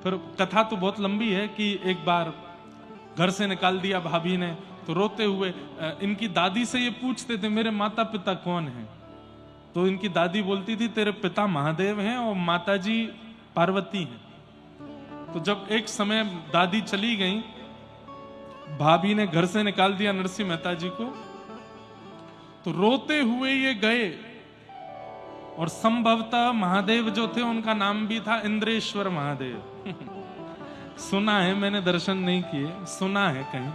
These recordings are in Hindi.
फिर कथा तो बहुत लंबी है कि एक बार घर से निकाल दिया भाभी ने, तो रोते हुए इनकी दादी से ये पूछते थे मेरे माता पिता कौन हैं। तो इनकी दादी बोलती थी तेरे पिता महादेव हैं और माताजी पार्वती हैं। तो जब एक समय दादी चली गई, भाभी ने घर से निकाल दिया नरसिंह मेहता जी को, तो रोते हुए ये गए। और संभवतः महादेव जो थे उनका नाम भी था इंद्रेश्वर महादेव। सुना है, मैंने दर्शन नहीं किए, सुना है कहीं।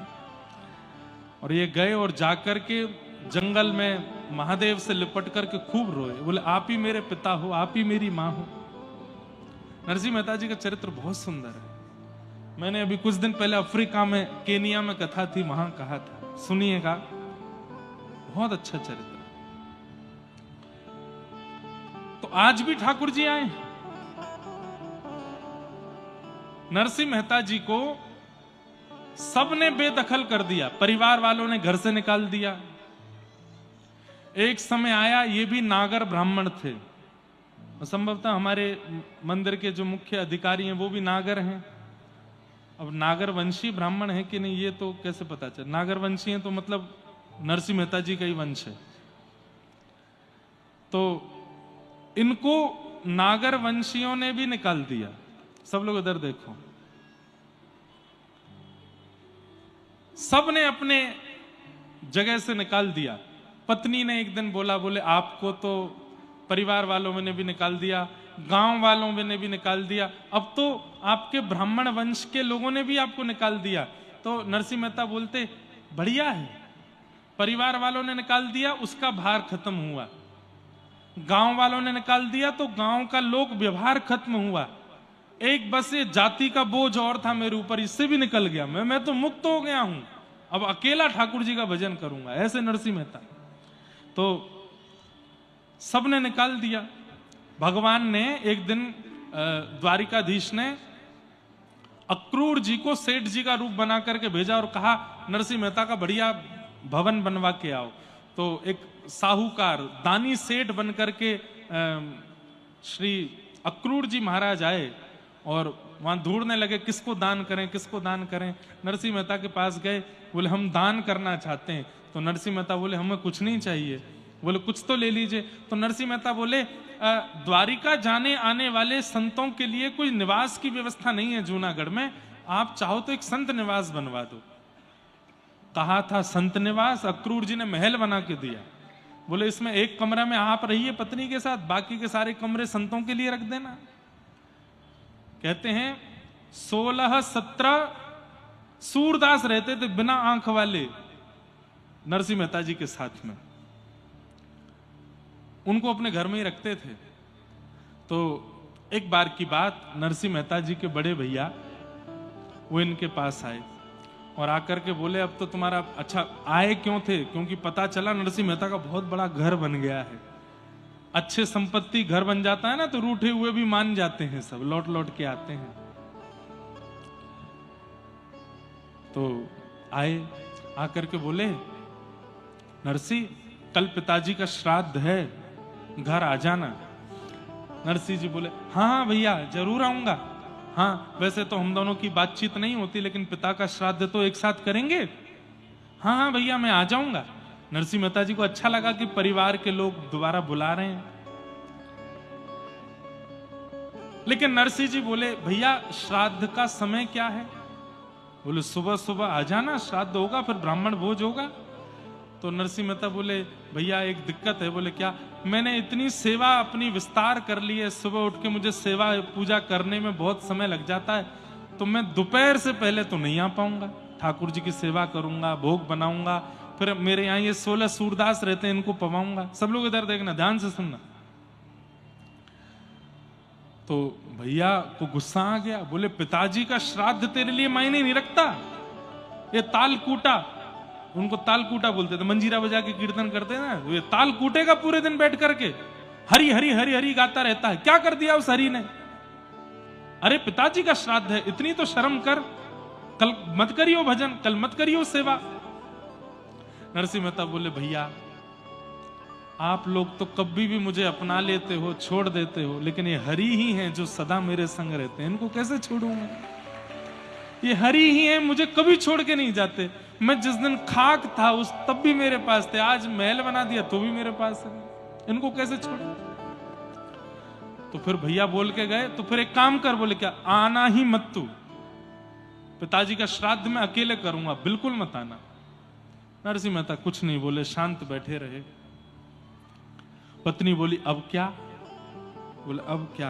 और ये गए और जाकर के जंगल में महादेव से लिपट करके खूब रोए, बोले आप ही मेरे पिता हो, आप ही मेरी माँ हो। नरसिंह मेहता जी का चरित्र बहुत सुंदर है। मैंने अभी कुछ दिन पहले अफ्रीका में, केनिया में कथा थी, वहां कहा था, सुनिएगा, बहुत अच्छा चरित्र। तो आज भी ठाकुर जी आए। नरसिंह मेहता जी को सबने बेदखल कर दिया, परिवार वालों ने घर से निकाल दिया। एक समय आया, ये भी नागर ब्राह्मण थे, संभवतः हमारे मंदिर के जो मुख्य अधिकारी हैं वो भी नागर हैं। अब नागर वंशी ब्राह्मण है कि नहीं ये तो कैसे पता चले, नागर वंशी हैं तो मतलब नरसिंह मेहता जी का ही वंश है। तो इनको नागर वंशियों ने भी निकाल दिया। सब लोग इधर देखो, सब ने अपने जगह से निकाल दिया। पत्नी ने एक दिन बोला, बोले आपको तो परिवार वालों ने भी निकाल दिया, गांव वालों ने भी निकाल दिया, अब तो आपके ब्राह्मण वंश के लोगों ने भी आपको निकाल दिया। तो नरसिंह मेहता बोलते बढ़िया है, परिवार वालों ने निकाल दिया, उसका भार खत्म हुआ। गांव वालों ने निकाल दिया तो गांव का लोक व्यवहार खत्म हुआ। एक बस ये जाति का बोझ और था मेरे ऊपर, इससे भी निकल गया, मैं तो मुक्त हो गया हूं, अब अकेला ठाकुर जी का भजन करूंगा, ऐसे नरसिंह मेहता। तो सबने निकाल दिया। भगवान ने एक दिन द्वारिकाधीश ने अक्रूर जी को सेठ जी का रूप बना करके भेजा और कहा नरसिंह मेहता का बढ़िया भवन बनवा के आओ। तो एक साहूकार दानी सेठ बन करके श्री अक्रूर जी महाराज आए और वहां ढूंढने लगे किसको दान करें, किसको दान करें। नरसिंह मेहता के पास गए, बोले हम दान करना चाहते हैं। तो नरसिंह मेहता बोले हमें कुछ नहीं चाहिए, बोले कुछ तो ले लीजिए। तो नरसिंह मेहता बोले द्वारिका जाने आने वाले संतों के लिए कोई निवास की व्यवस्था नहीं है जूनागढ़ में, आप चाहो तो एक संत निवास बनवा दो। कहा था संत निवास, अक्रूर जी ने महल बना के दिया। बोले इसमें एक कमरा में आप रहिए पत्नी के साथ, बाकी के सारे कमरे संतों के लिए रख देना। कहते हैं 16-17 सूरदास रहते थे बिना आंख वाले नरसिंह मेहता जी के साथ में, उनको अपने घर में ही रखते थे। तो एक बार की बात, नरसिंह मेहता जी के बड़े भैया वो इनके पास आए और आकर के बोले अब तो तुम्हारा अच्छा, आए क्यों थे, क्योंकि पता चला नरसिंह मेहता का बहुत बड़ा घर बन गया है। अच्छे संपत्ति घर बन जाता है ना तो रूठे हुए भी मान जाते हैं, सब लौट लौट के आते हैं। तो आए, आकर के बोले नरसिंह कल पिताजी का श्राद्ध है, घर आ जाना। नरसिंह जी बोले हाँ हाँ भैया जरूर आऊंगा। हाँ वैसे तो हम दोनों की बातचीत नहीं होती, लेकिन पिता का श्राद्ध तो एक साथ करेंगे। हाँ हाँ भैया मैं आ जाऊंगा। नरसिंह मेहता जी को अच्छा लगा कि परिवार के लोग दोबारा बुला रहे हैं। लेकिन नरसिंह जी बोले भैया श्राद्ध का समय क्या है? बोले सुबह सुबह आ जाना, श्राद्ध होगा फिर ब्राह्मण भोज होगा। तो नरसिंह मेहता बोले भैया एक दिक्कत है। बोले क्या? मैंने इतनी सेवा अपनी विस्तार कर ली है, सुबह उठ के मुझे सेवा पूजा करने में बहुत समय लग जाता है, तो मैं दोपहर से पहले तो नहीं आ पाऊंगा। ठाकुर जी की सेवा करूंगा, भोग बनाऊंगा, फिर मेरे यहाँ ये 16 सूरदास रहते हैं, इनको पवाऊंगा। सब लोग इधर देखना, ध्यान से सुनना। तो भैया को गुस्सा आ गया, बोले पिताजी का श्राद्ध तेरे लिए मायने नहीं रखता, ये तालकूटा, उनको तालकूटा बोलते थे, मंजीरा बजा के कीर्तन करते हैं ना, ये ताल कूटेगा पूरे दिन बैठ करके, हरी हरी हरी हरी गाता रहता है। क्या कर दिया उस हरी ने? अरे पिताजी का श्राद्ध है, इतनी तो शर्म कर, कल मत करियो भजन, कल मत करियो सेवा। नरसिंह मेहता बोले भैया आप लोग तो कभी भी मुझे अपना लेते हो, छोड़ देते हो, लेकिन ये हरि ही हैं जो सदा मेरे संग रहते हैं, इनको कैसे छोड़ूंगा? ये हरि ही हैं, मुझे कभी छोड़ के नहीं जाते। मैं जिस दिन खाक था उस तब भी मेरे पास थे, आज महल बना दिया तो भी मेरे पास है, इनको कैसे छोड़े? तो फिर भैया बोल के गए, तो फिर एक काम कर, बोले क्या, आना ही मत तू, पिताजी का श्राद्ध मैं अकेले करूंगा, बिल्कुल मत आना। नरसिंह मेहता कुछ नहीं बोले, शांत बैठे रहे। पत्नी बोली अब क्या? बोले अब क्या,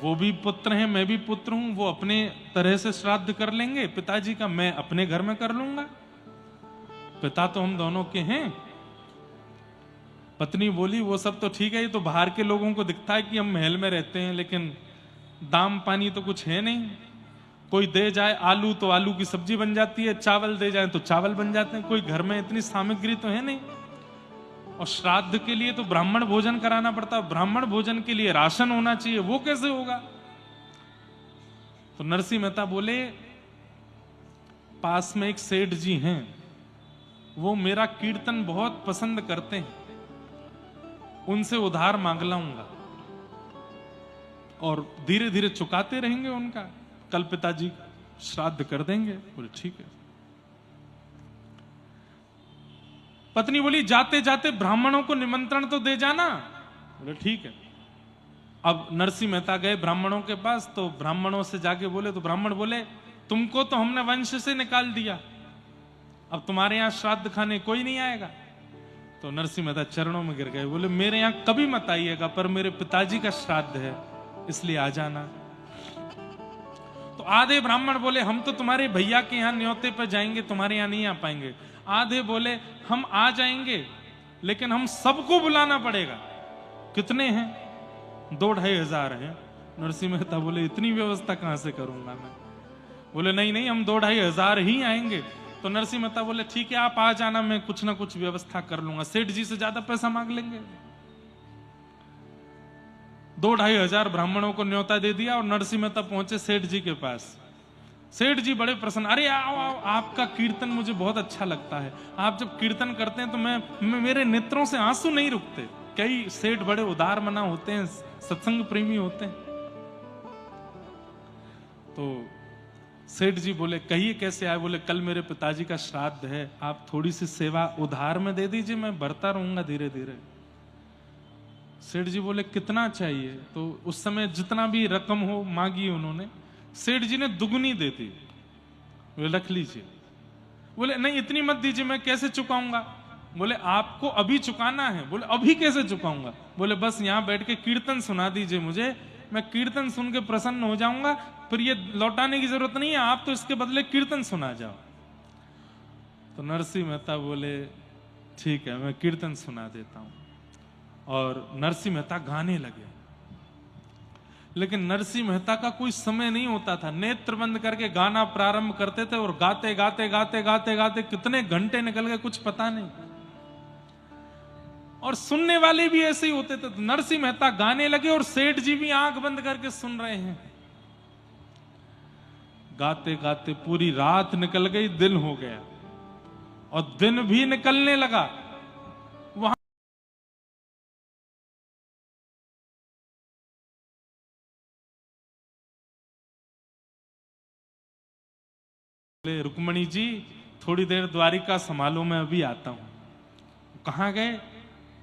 वो भी पुत्र हैं, मैं भी पुत्र हूं, वो अपने तरह से श्राद्ध कर लेंगे पिताजी का, मैं अपने घर में कर लूंगा, पिता तो हम दोनों के हैं। पत्नी बोली वो सब तो ठीक है, ये तो बाहर के लोगों को दिखता है कि हम महल में रहते हैं, लेकिन दाम पानी तो कुछ है नहीं। कोई दे जाए आलू तो आलू की सब्जी बन जाती है, चावल दे जाए तो चावल बन जाते हैं, कोई घर में इतनी सामग्री तो है नहीं। और श्राद्ध के लिए तो ब्राह्मण भोजन कराना पड़ता है, ब्राह्मण भोजन के लिए राशन होना चाहिए, वो कैसे होगा? तो नरसिंह मेहता बोले पास में एक सेठ जी हैं, वो मेरा कीर्तन बहुत पसंद करते हैं, उनसे उधार मांग लाऊंगा और धीरे धीरे चुकाते रहेंगे उनका, कल पिताजी श्राद्ध कर देंगे। बोले ठीक है। पत्नी बोली जाते जाते ब्राह्मणों को निमंत्रण तो दे जाना। बोले ठीक है। अब नरसिंह मेहता गए ब्राह्मणों के पास, तो ब्राह्मणों से जाके बोले, तो ब्राह्मण बोले तुमको तो हमने वंश से निकाल दिया, अब तुम्हारे यहां श्राद्ध खाने कोई नहीं आएगा। तो नरसिंह मेहता चरणों में गिर गए, बोले मेरे यहां कभी मत आइएगा, पर मेरे पिताजी का श्राद्ध है इसलिए आ जाना। तो आधे ब्राह्मण बोले हम तो तुम्हारे भैया के यहां न्योते पर जाएंगे, तुम्हारे यहां नहीं आ पाएंगे। आधे बोले हम आ जाएंगे लेकिन हम सबको बुलाना पड़ेगा। कितने हैं? 2-2.5 हजार हैं। नरसिंह मेहता बोले इतनी व्यवस्था कहां से करूंगा मैं? बोले नहीं नहीं, हम 2-2.5 हजार ही आएंगे। तो नरसिंह मेहता बोले ठीक है आप आ जाना, मैं कुछ ना कुछ व्यवस्था कर लूंगा, सेठ जी से ज्यादा पैसा मांग लेंगे। 2-2.5 हजार ब्राह्मणों को न्योता दे दिया और नरसिंह मेहता पहुंचे सेठ जी के पास। सेठ जी बड़े प्रसन्न, अरे आओ आओ, आपका कीर्तन मुझे बहुत अच्छा लगता है, आप जब कीर्तन करते हैं तो मैं मेरे नेत्रों से आंसू नहीं रुकते। कई सेठ बड़े उदार मना होते हैं, सत्संग प्रेमी होते हैं। तो सेठ जी बोले कहिए कैसे आए? बोले कल मेरे पिताजी का श्राद्ध है, आप थोड़ी सी सेवा उधार में दे दीजिए, मैं भरता रहूंगा धीरे धीरे। सेठ जी बोले कितना चाहिए? तो उस समय जितना भी रकम हो मांगी उन्होंने, सेठ जी ने दुगनी दे दी। बोले रख लीजिए। बोले नहीं इतनी मत दीजिए, मैं कैसे चुकाऊंगा? बोले आपको अभी चुकाना है। बोले अभी कैसे चुकाऊंगा? बोले बस यहां बैठ के कीर्तन सुना दीजिए मुझे, मैं कीर्तन सुन के प्रसन्न हो जाऊंगा, फिर ये लौटाने की जरूरत नहीं है, आप तो इसके बदले कीर्तन सुना जाओ। तो नरसिंह मेहता बोले ठीक है मैं कीर्तन सुना देता हूं। और नरसिंह मेहता गाने लगे, लेकिन नरसिंह मेहता का कोई समय नहीं होता था, नेत्र बंद करके गाना प्रारंभ करते थे और गाते गाते गाते गाते गाते कितने घंटे निकल गए कुछ पता नहीं। और सुनने वाले भी ऐसे ही होते थे। तो नरसिंह मेहता गाने लगे और सेठ जी भी आंख बंद करके सुन रहे हैं। गाते गाते पूरी रात निकल गई, दिन हो गया और दिन भी निकलने लगा। वहां रुक्मणी जी थोड़ी देर द्वारिका संभालो, मैं अभी आता हूं। कहां गए?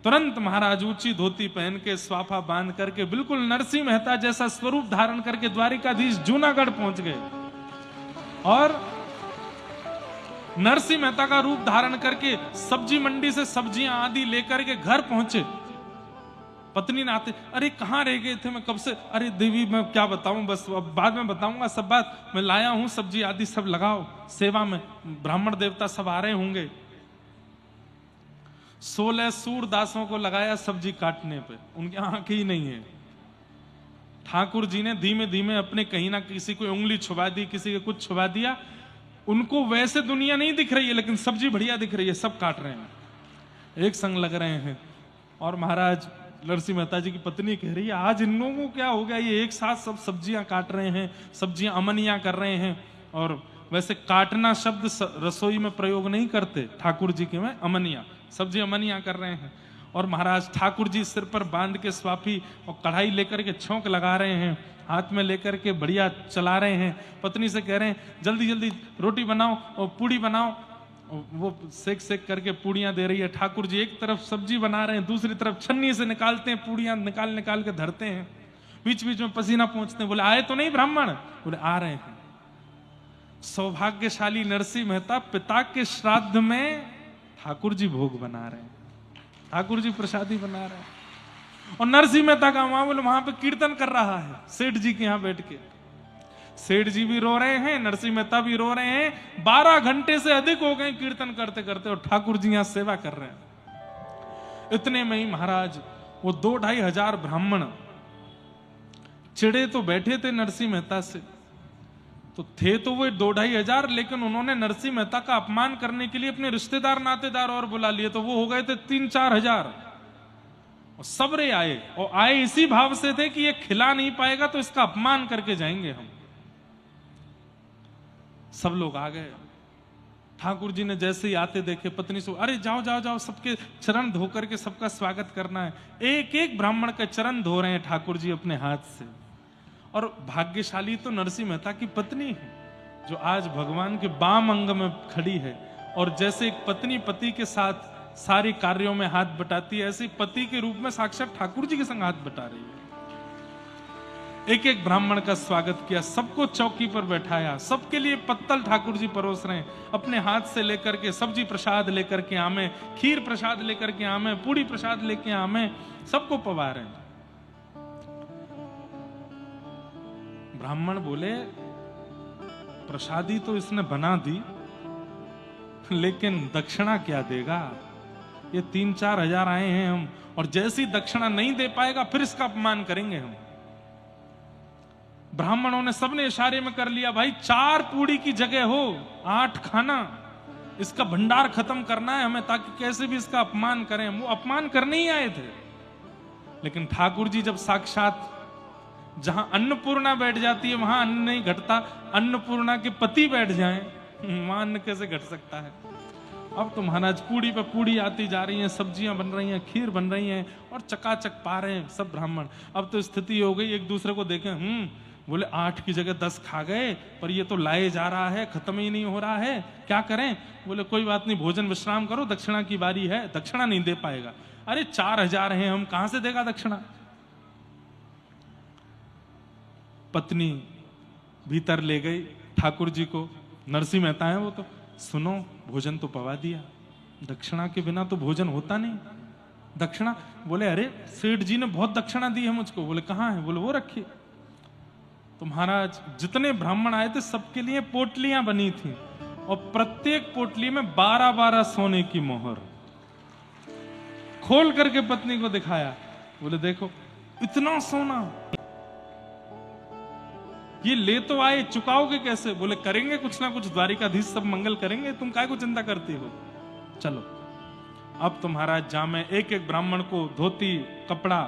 तुरंत महाराज ऊंची धोती पहन के स्वाफा बांध करके बिल्कुल नरसिंह मेहता जैसा स्वरूप धारण करके द्वारिकाधीश जूनागढ़ पहुंच गए। और नरसिंह मेहता का रूप धारण करके सब्जी मंडी से सब्जियां आदि लेकर के घर पहुंचे। पत्नी ने आते, अरे कहां रह गए थे, मैं कब से? अरे देवी मैं क्या बताऊं, बस अब बाद में बताऊंगा सब बात, मैं लाया हूं सब्जी आदि सब लगाओ सेवा में, ब्राह्मण देवता सब आ रहे होंगे। 16 सूरदासों को लगाया सब्जी काटने पे, उनके आंखें ही नहीं है। ठाकुर जी ने धीमे धीमे अपने कहीं ना किसी को उंगली छुपा दी, किसी के कुछ छुपा दिया। उनको वैसे दुनिया नहीं दिख रही है लेकिन सब्जी बढ़िया दिख रही है, सब काट रहे हैं, एक संग लग रहे हैं। और महाराज नरसिंह मेहता जी की पत्नी कह रही है आज इन लोगों को क्या हो गया, ये एक साथ सब सब्जियां काट रहे हैं, सब्जियां अमनियां कर रहे हैं। और वैसे काटना शब्द रसोई में प्रयोग नहीं करते ठाकुर जी के में, अमनिया, सब्जी अमनियां कर रहे हैं। और महाराज ठाकुर जी सिर पर बांध के स्वापी और कढ़ाई लेकर के छौंक लगा रहे हैं, हाथ में लेकर के बढ़िया चला रहे हैं। पत्नी से कह रहे हैं जल्दी जल्दी रोटी बनाओ और पूड़ी बनाओ। और वो सेक सेक करके पूड़ियां दे रही है। ठाकुर जी एक तरफ सब्जी बना रहे हैं, दूसरी तरफ छन्नी से निकालते हैं, पूड़ियां निकाल निकाल के धरते हैं। बीच बीच में पसीना पहुंचते हैं। बोले आए तो नहीं ब्राह्मण? बोले आ रहे हैं। सौभाग्यशाली नरसिंह मेहता पिता के श्राद्ध में ठाकुर जी भोग बना रहे हैं, ठाकुर जी प्रसादी बना रहे हैं। और नरसिंह मेहता का वहां पे कीर्तन कर रहा है सेठ जी के यहां बैठ के। सेठ जी भी रो रहे हैं, नरसिंह मेहता भी रो रहे हैं। 12 घंटे से अधिक हो गए कीर्तन करते करते, और ठाकुर जी यहां सेवा कर रहे हैं। इतने में ही महाराज वो 2-2.5 हजार ब्राह्मण चिड़े तो बैठे थे नरसिंह मेहता से, तो थे तो वो 2-2.5 हजार, लेकिन उन्होंने नरसिंह मेहता का अपमान करने के लिए अपने रिश्तेदार नातेदार और बुला लिए, तो वो हो गए थे 3-4 हजार। और सबरे आए, और आए इसी भाव से थे कि ये खिला नहीं पाएगा तो इसका अपमान करके जाएंगे हम। सब लोग आ गए। ठाकुर जी ने जैसे ही आते देखे, पत्नी से अरे जाओ जाओ जाओ, सबके चरण धो करके सबका स्वागत करना है। एक एक ब्राह्मण के चरण धो रहे हैं ठाकुर जी अपने हाथ से। और भाग्यशाली तो नरसिंह मेहता की पत्नी है, जो आज भगवान के वाम अंग में खड़ी है। और जैसे एक पत्नी पति के साथ सारे कार्यों में हाथ बटाती है, ऐसे पति के रूप में साक्षात ठाकुर जी के संग हाथ बटा रही है। एक एक ब्राह्मण का स्वागत किया, सबको चौकी पर बैठाया, सबके लिए पत्तल ठाकुर जी परोस रहे हैं, अपने हाथ से लेकर के सब्जी प्रसाद लेकर के आमे, खीर प्रसाद लेकर के आमे, पूड़ी प्रसाद लेके आमे, सबको पवा रहे हैं। ब्राह्मण बोले प्रसादी तो इसने बना दी, लेकिन दक्षिणा क्या देगा? ये 3-4 हजार आए हैं हम, और जैसी दक्षिणा नहीं दे पाएगा फिर इसका अपमान करेंगे हम। ब्राह्मणों ने सबने इशारे में कर लिया, भाई 4 पूड़ी की जगह हो 8 खाना, इसका भंडार खत्म करना है हमें, ताकि कैसे भी इसका अपमान करें। वो अपमान करने ही आए थे। लेकिन ठाकुर जी जब साक्षात जहां अन्नपूर्णा बैठ जाती है वहां अन्न नहीं घटता, अन्नपूर्णा के पति बैठ जाएं वहां अन्न कैसे घट सकता है? अब तो महाराज पूड़ी पे पूड़ी आती जा रही हैं, सब्जियां बन रही हैं, खीर बन रही हैं, और चकाचक पा रहे हैं सब ब्राह्मण। अब तो स्थिति हो गई, एक दूसरे को देखें, बोले 8 की जगह 10 खा गए, पर ये तो लाए जा रहा है, खत्म ही नहीं हो रहा है, क्या करें? बोले कोई बात नहीं, भोजन विश्राम करो, दक्षिणा की बारी है, दक्षिणा नहीं दे पाएगा। अरे 4 हजार हैं हम, कहां से देगा दक्षिणा? पत्नी भीतर ले गई ठाकुर जी को, नरसिंह मेहता है वो, तो सुनो भोजन तो पवा दिया, दक्षिणा के बिना तो भोजन होता नहीं। दक्षिणा? बोले अरे सेठ जी ने बहुत दक्षिणा दी है मुझको। बोले कहाँ है? बोले वो रखिए। तो महाराज जितने ब्राह्मण आए थे सबके लिए पोटलियां बनी थी, और प्रत्येक पोटली में 12-12 सोने की मोहर। खोल करके पत्नी को दिखाया, बोले देखो इतना सोना, ये ले तो आए, चुकाओगे कैसे? बोले करेंगे कुछ ना कुछ, द्वारिकाधीश सब मंगल करेंगे, तुम काय को चिंता करती हो? चलो अब तो महाराज जामे, एक एक ब्राह्मण को धोती कपड़ा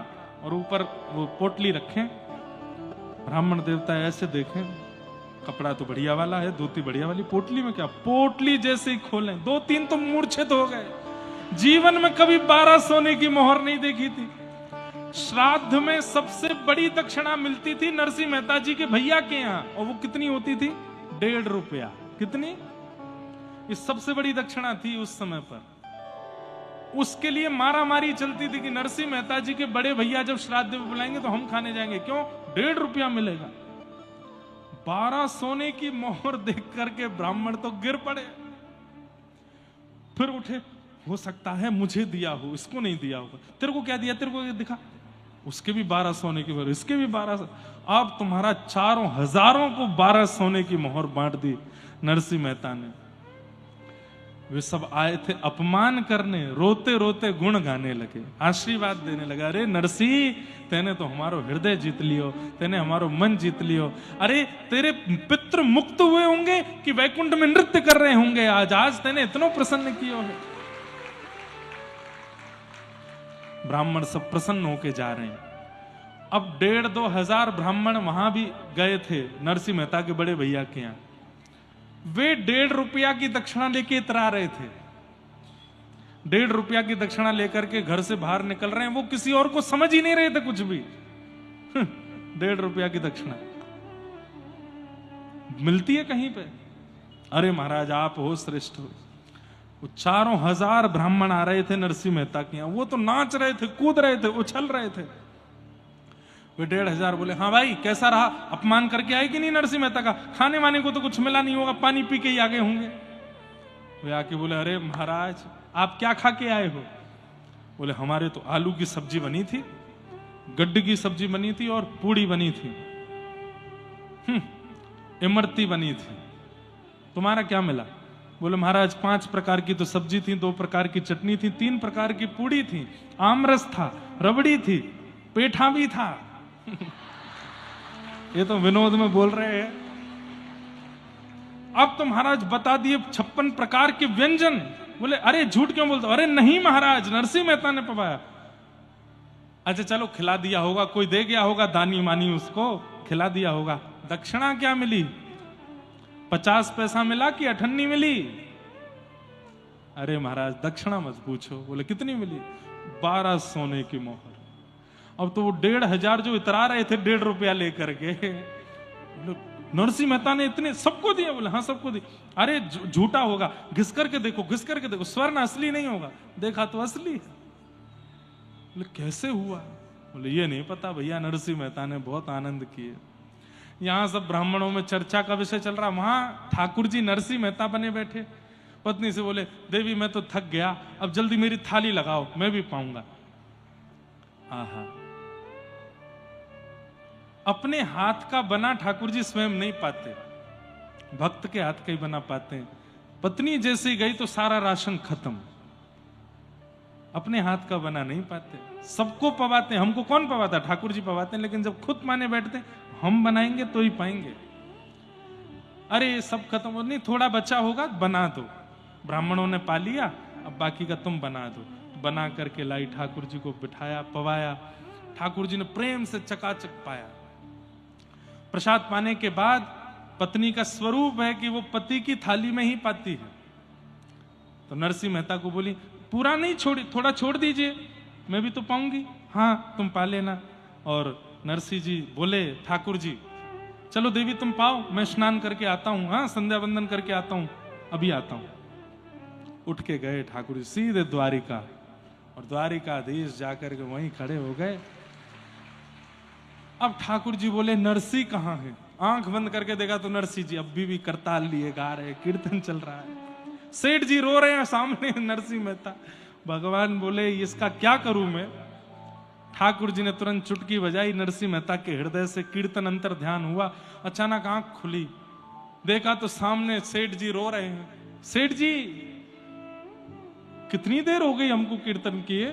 और ऊपर वो पोटली रखें। ब्राह्मण देवता ऐसे देखें, कपड़ा तो बढ़िया वाला है, धोती बढ़िया वाली, पोटली में क्या? पोटली जैसे ही खोलें 2-3 तो मूर्छित हो गए। जीवन में कभी 12 सोने की मोहर नहीं देखी थी। श्राद्ध में सबसे बड़ी दक्षिणा मिलती थी नरसिंह मेहता जी के भैया के यहाँ, और वो कितनी होती थी? 1.5 रुपया। कितनी? ये सबसे बड़ी दक्षिणा थी उस समय पर। उसके लिए मारामारी चलती थी कि नरसिंह मेहता जी के बड़े भैया जब श्राद्ध में बुलाएंगे तो हम खाने जाएंगे। क्यों? 1.5 रुपया मिलेगा। 12 सोने की मोहर देख करके ब्राह्मण तो गिर पड़े, फिर उठे, हो सकता है मुझे दिया हो, इसको नहीं दिया होगा। तेरे को क्या दिया? तेरे को दिखा, उसके भी 12 सोने की मोहर, इसके भी 12। अब तुम्हारा 4 हजारों को 12 सोने की मोहर बांट दी नरसिंह मेहता ने। वे सब आए थे अपमान करने, रोते रोते गुण गाने लगे, आशीर्वाद देने लगा। अरे नरसिंह, तेने तो हमारो हृदय जीत लियो, तेने हमारो मन जीत लियो। अरे तेरे पितृ मुक्त हुए होंगे कि वैकुंठ में नृत्य कर रहे होंगे आज तेने इतना प्रसन्न किया है। ब्राह्मण सब प्रसन्न होके जा रहे हैं। अब 1.5-2 हजार ब्राह्मण वहां भी गए थे नरसिंह मेहता के बड़े भैया के यहाँ। वे 1.5 रुपया की दक्षिणा लेके इतरा रहे थे। ₹1.5 की दक्षिणा लेकर के घर से बाहर निकल रहे हैं, वो किसी और को समझ ही नहीं रहे थे कुछ भी। ₹1.5 की दक्षिणा मिलती है कहीं पे? अरे महाराज आप हो श्रेष्ठ हो। वो 4,000 ब्राह्मण आ रहे थे नरसिंह मेहता के यहाँ, वो तो नाच रहे थे, कूद रहे थे, उछल रहे थे। वे 1,500 बोले हाँ भाई कैसा रहा, अपमान करके आए कि नहीं नरसिंह मेहता का? खाने वाने को तो कुछ मिला नहीं होगा, पानी पी के ही आगे होंगे। वे आके बोले अरे महाराज आप क्या खा के आए हो? बोले हमारे तो आलू की सब्जी बनी थी, गड्ढे की सब्जी बनी थी और पूड़ी बनी थी, इमरती बनी थी। तुम्हारा क्या मिला? बोले महाराज 5 प्रकार की तो सब्जी थी, 2 प्रकार की चटनी थी, 3 प्रकार की पूड़ी थी, आमरस था, रबड़ी थी, पेठा भी था। ये तो विनोद में बोल रहे हैं। अब तो महाराज बता दिए 56 प्रकार के व्यंजन। बोले अरे झूठ क्यों बोलते? अरे नहीं महाराज नरसिंह मेहता ने पवाया। अच्छा चलो खिला दिया होगा, कोई दे गया होगा दानी मानी, उसको खिला दिया होगा। दक्षिणा क्या मिली? 50 पैसा मिला कि 98 मिली? अरे महाराज दक्षिणा मत पूछो। बोले कितनी मिली? 12 सोने की मोहर। अब तो वो 1,500 जो इतरा रहे थे ₹1.5 लेकर के, नरसिंह मेहता ने इतने सबको दिए? बोले हाँ सबको दिए। अरे झूठा होगा, घिस करके देखो, घिस करके देखो, स्वर्ण असली नहीं होगा। देखा तो असली है। बोले कैसे हुआ? बोले ये नहीं पता भैया, नरसिंह मेहता ने बहुत आनंद किए। यहां सब ब्राह्मणों में चर्चा का विषय चल रहा, वहां ठाकुर जी नरसिंह मेहता बने बैठे। पत्नी से बोले देवी मैं तो थक गया, अब जल्दी मेरी थाली लगाओ, मैं भी पाऊंगा। आहा, अपने हाथ का बना ठाकुर जी स्वयं नहीं पाते, भक्त के हाथ का ही बना पाते हैं। पत्नी जैसी गई तो सारा राशन खत्म। अपने हाथ का बना नहीं पाते, सबको पवाते। हमको कौन पवाता? ठाकुर जी पवाते हैं। लेकिन जब खुद माने बैठते हम बनाएंगे तो ही पाएंगे। अरे सब खत्म, नहीं थोड़ा बचा होगा बना दो। ब्राह्मणों ने पा लिया, अब बाकी का तुम बना दो। बना करके लाई, ठाकुर जी को बिठाया, पवाया। ठाकुर जी ने प्रेम से चकाचक पाया। प्रसाद पाने के बाद पत्नी का स्वरूप है कि वो पति की थाली में ही पाती है। तो नरसिंह मेहता को बोली पूरा नहीं छोड़ी, थोड़ा छोड़ दीजिए, मैं भी तो पाऊंगी। हाँ तुम पा लेना। और नरसिंह जी बोले ठाकुर जी चलो देवी तुम पाओ, मैं स्नान करके आता हूं, हाँ संध्या वंदन करके आता हूं, अभी आता हूं। उठ के गए ठाकुर जी सीधे द्वारिका, और द्वारिकाधीश जाकर के वहीं खड़े हो गए। अब ठाकुर जी बोले नरसिंह कहाँ है? आंख बंद करके देखा तो नरसिंह जी अभी भी करताल लिए गा रहे, कीर्तन चल रहा है। सेठ जी रो रहे हैं सामने, नरसिंह मेहता। भगवान बोले इसका क्या करूं मैं? ठाकुर जी ने तुरंत चुटकी बजाई, नरसिंह मेहता के हृदय से कीर्तन अंतर ध्यान हुआ। अचानक आंख खुली, देखा तो सामने सेठ जी रो रहे हैं। सेठ जी कितनी देर हो गई हमको कीर्तन किए?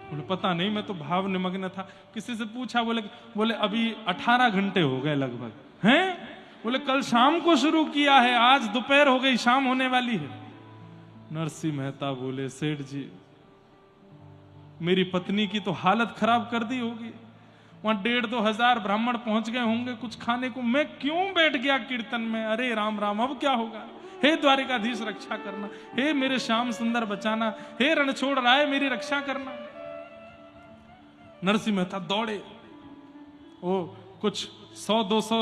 बोले पता नहीं, मैं तो भाव निमग्न था। किसी से पूछा, बोले अभी 18 घंटे हो गए लगभग। हैं? बोले कल शाम को शुरू किया है, आज दोपहर हो गई, शाम होने वाली है। नरसिंह मेहता बोले सेठ जी मेरी पत्नी की तो हालत खराब कर दी होगी। वहां 1,500-2 हजार ब्राह्मण पहुंच गए होंगे कुछ खाने को, मैं क्यों बैठ गया कीर्तन में? अरे राम राम, अब क्या होगा? हे द्वारिकाधीश रक्षा करना, हे मेरे श्याम सुंदर बचाना, हे रणछोड़ राय मेरी रक्षा करना। नरसिंह मेहता दौड़े, वो कुछ 100-200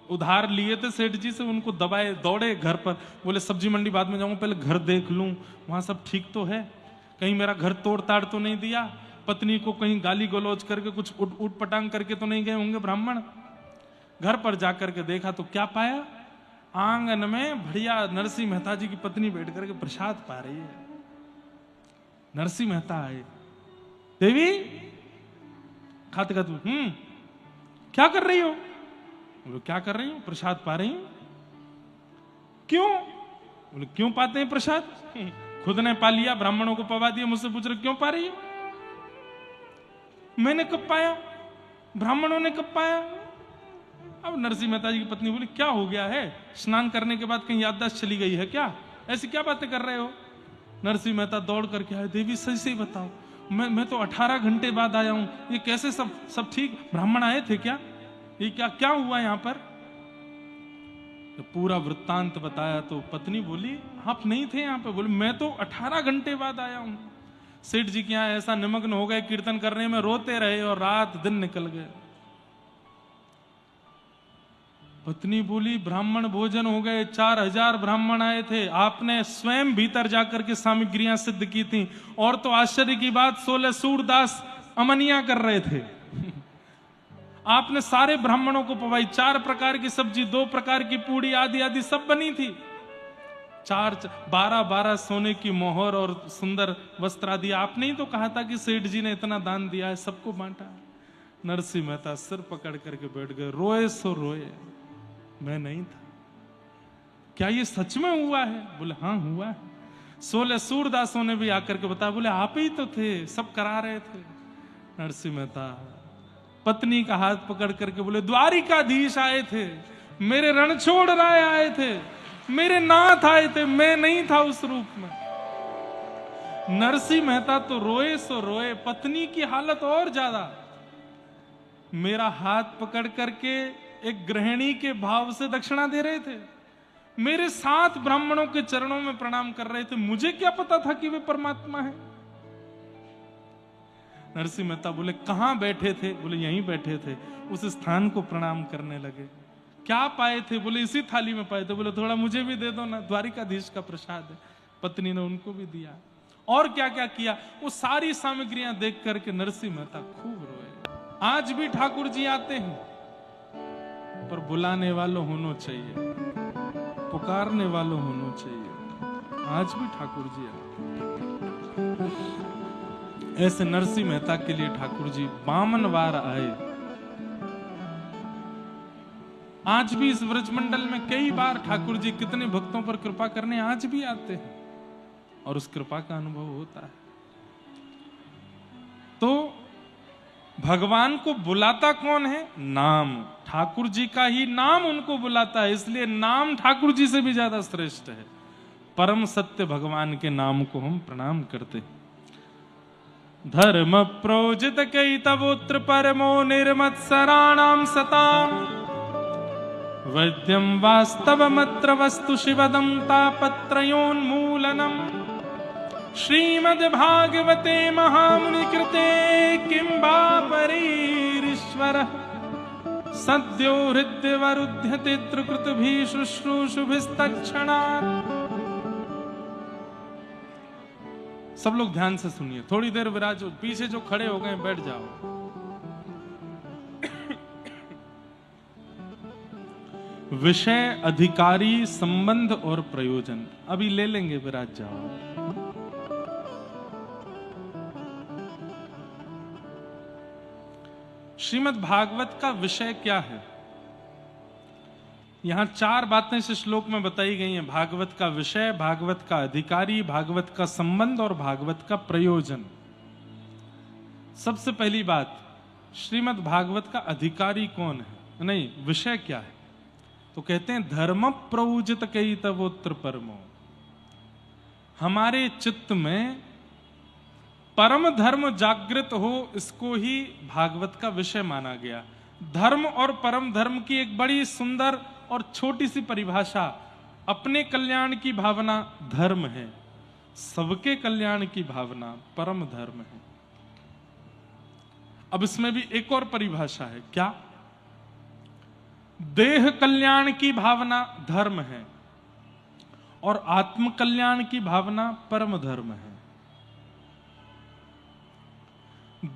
उधार लिए थे सेठ जी से, उनको दबाए, दौड़े घर पर। बोले सब्जी मंडी बाद में जाऊंगा, पहले घर देख लूं वहां सब ठीक तो है, कहीं मेरा घर तोड़ ताड़ तो नहीं दिया, पत्नी को कहीं गाली गलौज करके कुछ उठ पटांग करके तो नहीं गए होंगे ब्राह्मण। घर पर जाकर के देखा तो क्या पाया? आंगन में बढ़िया नरसिंह मेहता जी की पत्नी बैठ करके प्रसाद पा रही है। नरसिंह मेहता आए, देवी खाते खाते क्या कर रही हो? बोले क्या कर रही हूं? प्रसाद पा रही हूं। क्यों? बोले क्यों पाते हैं प्रसाद? खुद ने पा लिया, ब्राह्मणों को पवा दिया, मुझसे पूछ रहे क्यों पा रही हो? मैंने कब पाया? ब्राह्मणों ने कब पाया? अब नरसिंह मेहता जी की पत्नी बोली क्या हो गया है? स्नान करने के बाद कहीं याददाश्त चली गई है क्या? ऐसी क्या बातें कर रहे हो? नरसिंह मेहता दौड़ करके आए, देवी सही सही बताओ, मैं तो 18 घंटे बाद आया हूं, ये कैसे सब ठीक? ब्राह्मण आए थे क्या? ये क्या हुआ यहां पर? तो पूरा वृत्तांत बताया तो पत्नी बोली आप नहीं थे यहाँ पे? बोले मैं तो 18 घंटे बाद आया हूं। सेठ जी के यहाँ ऐसा निमग्न हो गए कीर्तन करने में, रोते रहे और रात दिन निकल गए। पत्नी बोली ब्राह्मण भोजन हो गए, 4000 ब्राह्मण आए थे, आपने स्वयं भीतर जाकर के सामग्रियां सिद्ध की थी। और तो आश्चर्य की बात 16 सूरदास अमनिया कर रहे थे। आपने सारे ब्राह्मणों को पवाई, 4 प्रकार की सब्जी, 2 प्रकार की पूड़ी आदि आदि सब बनी थी। 12 सोने की मोहर और सुंदर वस्त्र आदि। आपने ही तो कहा था कि सेठ जी ने इतना दान दिया है, सबको बांटा। नरसिंह मेहता सिर पकड़ करके बैठ गए, रोए सो रोए, मैं नहीं था। क्या ये सच में हुआ है? बोले हाँ हुआ है। 16 सूरदासों ने भी आकर के बताया, बोले आप ही तो थे, सब करा रहे थे। नरसिंह मेहता पत्नी का हाथ पकड़ करके बोले द्वारिकाधीश आए थे, मेरे रणछोड़ राय आए थे, मेरे नाथ आए थे, मैं नहीं था उस रूप में। नरसिंह मेहता तो रोए सो रोए, पत्नी की हालत और ज्यादा। मेरा हाथ पकड़ करके एक गृहिणी के भाव से दक्षिणा दे रहे थे, मेरे 7 ब्राह्मणों के चरणों में प्रणाम कर रहे थे, मुझे क्या पता था कि वे परमात्मा है। नरसिंह मेहता बोले कहां बैठे थे? बोले यहीं बैठे थे। उस स्थान को प्रणाम करने लगे। क्या पाए थे? बोले इसी थाली में पाए थे। बोले थोड़ा मुझे भी दे दो ना, द्वारिकाधीश का प्रसाद है। पत्नी ने उनको भी दिया। और क्या क्या किया, वो सारी सामग्रियां देख करके नरसिंह मेहता खूब रोए। आज भी ठाकुर जी आते हैं, पर बुलाने वालों होना चाहिए, पुकारने वालों होना चाहिए। आज भी ठाकुर जी आते। ऐसे नरसिंह मेहता के लिए ठाकुर जी 52 बार आए। आज भी इस व्रजमंडल में कई बार ठाकुर जी कितने भक्तों पर कृपा करने आज भी आते हैं, और उस कृपा का अनुभव होता है। तो भगवान को बुलाता कौन है? नाम। ठाकुर जी का ही नाम उनको बुलाता है, इसलिए नाम ठाकुर जी से भी ज्यादा श्रेष्ठ है। परम सत्य भगवान के नाम को हम प्रणाम करते हैं। धर्म प्रोजित कई तवोत्र परमो निर्मत्सराणाम सताम वैद्यम वास्तवमत्र वस्तु शिवदम तापत्रयोन्मूलनम श्रीमद् भागवते महामुनि कृते किं वा परीरीश्वरः सद्यो हृद्यवरुध्यते त्रिकृतभिः शुश्रूषुभिस्तत्क्षणात्। सब लोग ध्यान से सुनिए, थोड़ी देर विराजो, पीछे जो खड़े हो गए बैठ जाओ। विषय, अधिकारी, संबंध और प्रयोजन अभी ले लेंगे, विराज जाओ। श्रीमद् भागवत का विषय क्या है? यहां 4 बातें इस श्लोक में बताई गई हैं। भागवत का विषय, भागवत का अधिकारी, भागवत का संबंध और भागवत का प्रयोजन। सबसे पहली बात, श्रीमद् भागवत का अधिकारी कौन है? नहीं, विषय क्या है? तो कहते हैं धर्म प्रौजित कई तवोत्र परमो। हमारे चित्त में परम धर्म जागृत हो, इसको ही भागवत का विषय माना गया। धर्म और परम धर्म की एक बड़ी सुंदर और छोटी सी परिभाषा, अपने कल्याण की भावना धर्म है, सबके कल्याण की भावना परम धर्म है। अब इसमें भी एक और परिभाषा है, क्या? देह कल्याण की भावना धर्म है और आत्म कल्याण की भावना परम धर्म है।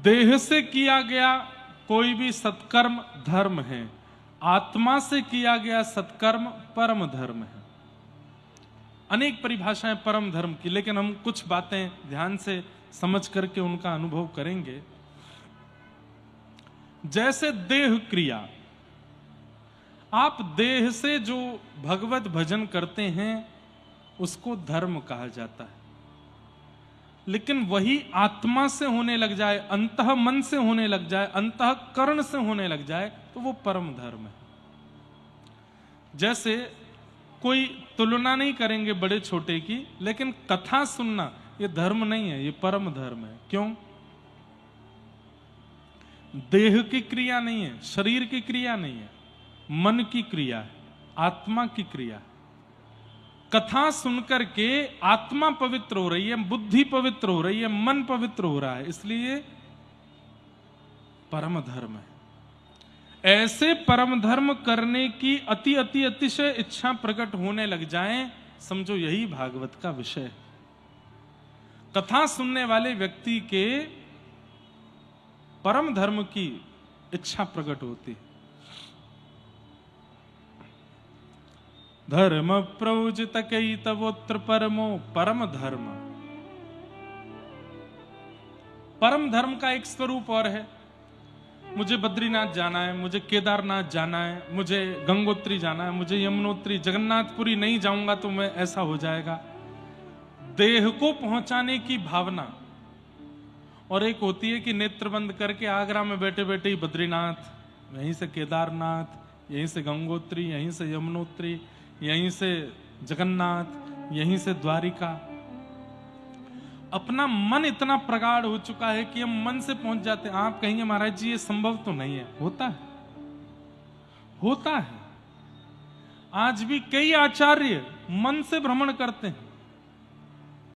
देह से किया गया कोई भी सत्कर्म धर्म है, आत्मा से किया गया सत्कर्म परम धर्म है। अनेक परिभाषाएं परम धर्म की, लेकिन हम कुछ बातें ध्यान से समझ करके उनका अनुभव करेंगे। जैसे देह क्रिया, आप देह से जो भगवत भजन करते हैं उसको धर्म कहा जाता है, लेकिन वही आत्मा से होने लग जाए, अंतः मन से होने लग जाए, अंतः करण से होने लग जाए, तो वो परम धर्म है। जैसे कोई तुलना नहीं करेंगे बड़े छोटे की, लेकिन कथा सुनना ये धर्म नहीं है, ये परम धर्म है। क्यों? देह की क्रिया नहीं है, शरीर की क्रिया नहीं है, मन की क्रिया है, आत्मा की क्रिया। कथा सुनकर के आत्मा पवित्र हो रही है, बुद्धि पवित्र हो रही है, मन पवित्र हो रहा है, इसलिए परम धर्म है। ऐसे परम धर्म करने की अतिशय इच्छा प्रकट होने लग जाए, समझो यही भागवत का विषय है। कथा सुनने वाले व्यक्ति के परम धर्म की इच्छा प्रकट होती है। धर्म प्रवजित कई तवोत्र परमो परम धर्म। परम धर्म का एक स्वरूप और है। मुझे बद्रीनाथ जाना है, मुझे केदारनाथ जाना है, मुझे गंगोत्री जाना है, मुझे यमुनोत्री, जगन्नाथपुरी नहीं जाऊंगा तो मैं ऐसा हो जाएगा। देह को पहुंचाने की भावना। और एक होती है कि नेत्र बंद करके आगरा में बैठे बैठे ही बद्रीनाथ, यहीं से केदारनाथ, यहीं से गंगोत्री, यहीं से यमुनोत्री, यहीं से जगन्नाथ, यहीं से द्वारिका। अपना मन इतना प्रगाढ़ हो चुका है कि हम मन से पहुंच जाते हैं। आप कहेंगे महाराज जी ये संभव तो नहीं है। होता है, होता है। आज भी कई आचार्य मन से भ्रमण करते हैं।